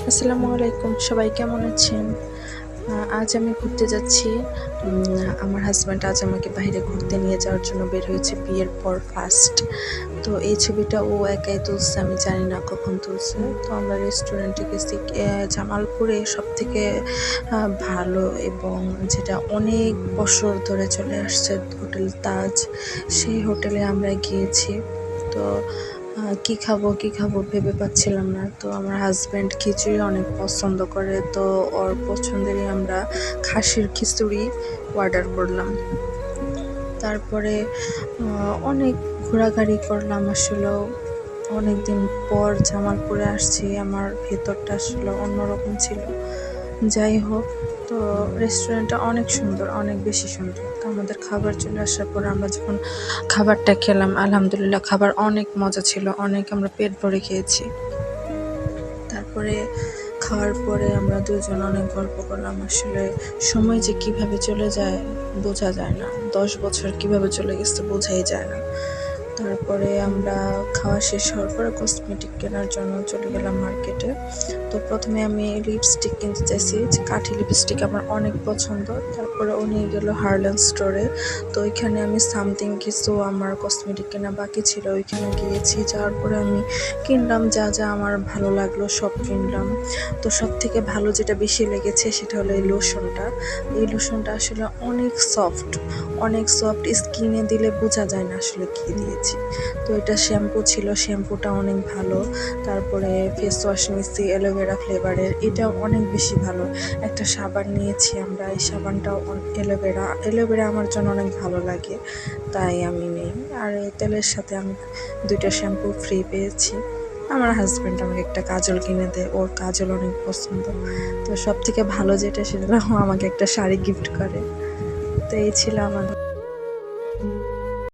আসসালামু আলাইকুম, সবাই কেমন আছেন? আজ আমি ঘুরতে যাচ্ছি। আমার হাসব্যান্ড আজ আমাকে বাইরে ঘুরতে নিয়ে যাওয়ার জন্য বের হয়েছে বিয়ের পর ফার্স্ট। তো এই ছবিটা ও একাই তুলছে, আমি জানি না কখন তুলছে। তো আমরা রেস্টুরেন্টে গেছি জামালপুরে সবথেকে ভালো এবং যেটা অনেক বছর ধরে চলে আসছে হোটেল তাজ। সেই হোটেলে আমরা গিয়েছি। তো কি খাবো ভেবে পাচ্ছিলাম না। তো আমার হাসব্যান্ড খিচুড়ি অনেক পছন্দ করে, তো ওর পছন্দেরই আমরা খাসির খিচুড়ি অর্ডার করলাম। তারপরে অনেক ঘোরাঘুরি করলাম। আসলেও অনেকদিন পর জামালপুরে আসছি, আমার ভেতরটা আসলে অন্যরকম ছিল। যাই হোক, তো রেস্টুরেন্টটা অনেক সুন্দর, অনেক বেশি সুন্দর। তো আমাদের খাবার চলে আসার পর আমরা যখন খাবারটা খেলাম, আলহামদুলিল্লাহ খাবার অনেক মজা ছিল, অনেক আমরা পেট ভরে খেয়েছি। তারপরে খাওয়ার পরে আমরা দুজন অনেক গল্প করলাম। আসলে সময় যে কিভাবে চলে যায় বোঝা যায় না, 10 বছর কিভাবে চলে গেছে বোঝাই যায় না। তারপরে আমরা খাওয়া শেষ হওয়ার পরে কসমেটিক কেনার জন্য চলে গেলাম মার্কেটে। তো প্রথমে আমি লিপস্টিক কিনতে চাইছি, যে কাঠি লিপস্টিক আমার অনেক পছন্দ। তারপরে ও নিয়ে গেল হার্লেন স্টোরে। তো ওইখানে আমি সামথিং কিছু আমার কসমেটিক কেনা বাকি ছিল, ওইখানে গিয়েছি। যাওয়ার পরে আমি কিনলাম যা যা আমার ভালো লাগলো সব কিনলাম। তো সব থেকে ভালো যেটা বেশি লেগেছে সেটা হলো এই লোশনটা। এই লোশনটা আসলে অনেক সফট, স্কিনে দিলে বোঝা যায় না আসলে কী দিয়েছি। তো এটা শ্যাম্পু ছিল, শ্যাম্পুটা অনেক ভালো। তারপরে ফেস ওয়াশ নিয়েছি অ্যালোভেরা ফ্লেভারের, এটা অনেক বেশি ভালো। একটা সাবান নিয়েছি আমরা, এই সাবানটাও অ্যালোভেরা আমার জন্য অনেক ভালো লাগে, তাই আমি নিই। আর এই তেলের সাথে আমি 2টা শ্যাম্পু ফ্রি পেয়েছি। আমার হাজব্যান্ড আমাকে একটা কাজল কিনে দেয়, ওর কাজল অনেক পছন্দ। তো সব থেকে ভালো যেটা সেটা আমাকে একটা শাড়ি গিফট করে। তো এই ছিল আমার